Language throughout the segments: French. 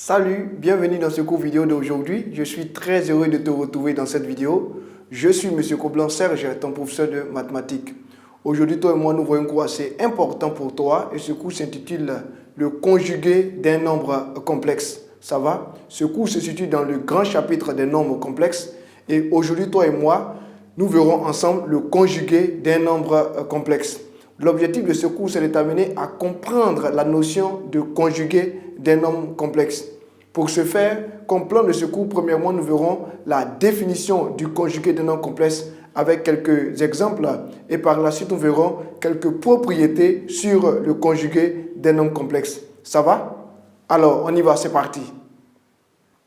Salut, bienvenue dans ce cours vidéo d'aujourd'hui. Je suis très heureux de te retrouver dans cette vidéo. Je suis M. Koblan Serge, ton professeur de mathématiques. Aujourd'hui, toi et moi, nous voyons un cours assez important pour toi et ce cours s'intitule « Le conjugué d'un nombre complexe ». Ça va? Ce cours se situe dans le grand chapitre des nombres complexes et aujourd'hui, toi et moi, nous verrons ensemble le conjugué d'un nombre complexe. L'objectif de ce cours, c'est de t'amener à comprendre la notion de conjugué d'un nombre complexe. Pour ce faire, comme plan de ce cours, premièrement, nous verrons la définition du conjugué d'un nombre complexe avec quelques exemples et par la suite, nous verrons quelques propriétés sur le conjugué d'un nombre complexe. Ça va? Alors, on y va, c'est parti.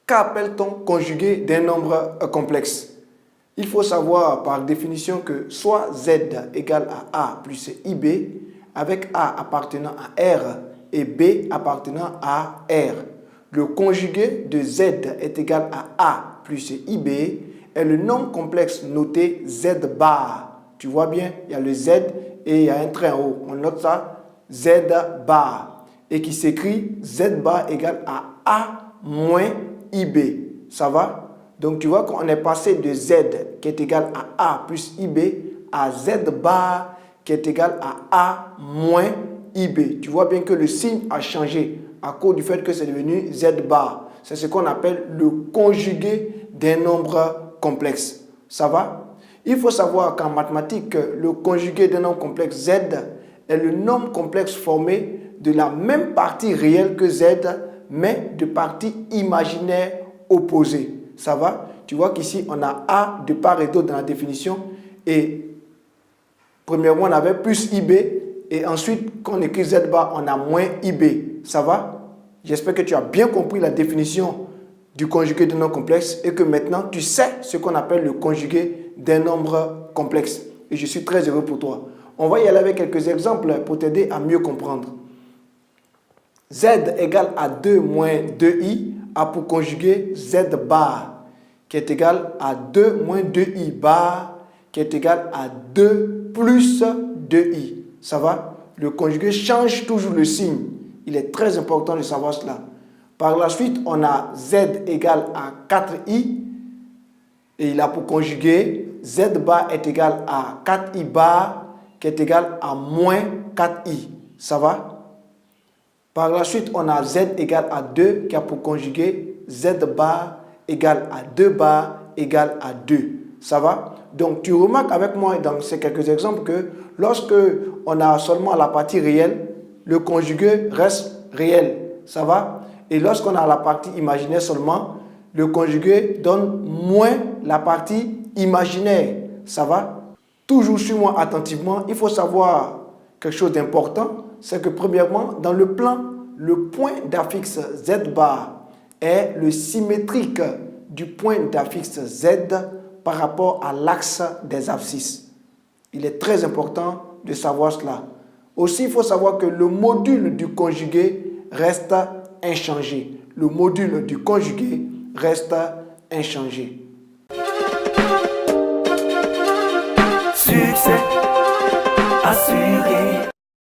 Qu'appelle-t-on conjugué d'un nombre complexe? Il faut savoir par définition que soit Z égale à A plus IB avec A appartenant à R et B appartenant à R. Le conjugué de Z est égal à A plus IB est le nombre complexe noté Z bar. Tu vois bien, il y a le Z et il y a un trait en haut. On note ça, Z bar. Et qui s'écrit Z bar égale à A moins IB. Ça va? Donc, tu vois qu'on est passé de Z qui est égal à A plus IB à Z bar qui est égal à A moins IB. Tu vois bien que le signe a changé à cause du fait que c'est devenu Z bar. C'est ce qu'on appelle le conjugué d'un nombre complexe. Ça va? Il faut savoir qu'en mathématiques, le conjugué d'un nombre complexe Z est le nombre complexe formé de la même partie réelle que Z, mais de parties imaginaires opposées. Ça va? Tu vois qu'ici, on a A de part et d'autre dans la définition. Et premièrement, on avait plus IB. Et ensuite, quand on écrit Z bar, on a moins IB. Ça va? J'espère que tu as bien compris la définition du conjugué d'un nombre complexe et que maintenant, tu sais ce qu'on appelle le conjugué d'un nombre complexe. Et je suis très heureux pour toi. On va y aller avec quelques exemples pour t'aider à mieux comprendre. Z égale à 2 moins 2i a pour conjugué Z bar qui est égal à 2 moins 2i bar qui est égal à 2 plus 2i. Ça va? Le conjugué change toujours le signe. Il est très important de savoir cela. Par la suite, on a Z égale à 4i et il a pour conjugué Z bar est égal à 4i bar qui est égal à moins 4i. Ça va? Par la suite, on a Z égale à 2 qui a pour conjugué Z bar égale à 2 bar égale à 2. Ça va? Donc, tu remarques avec moi dans ces quelques exemples que lorsque on a seulement la partie réelle, le conjugué reste réel. Ça va? Et lorsqu'on a la partie imaginaire seulement, le conjugué donne moins la partie imaginaire. Ça va? Toujours suis-moi attentivement. Il faut savoir quelque chose d'important. C'est que premièrement, dans le plan, le point d'affixe Z bar est le symétrique du point d'affixe Z par rapport à l'axe des abscisses. Il est très important de savoir cela. Aussi, il faut savoir que le module du conjugué reste inchangé. Le module du conjugué reste inchangé. Succès assuré.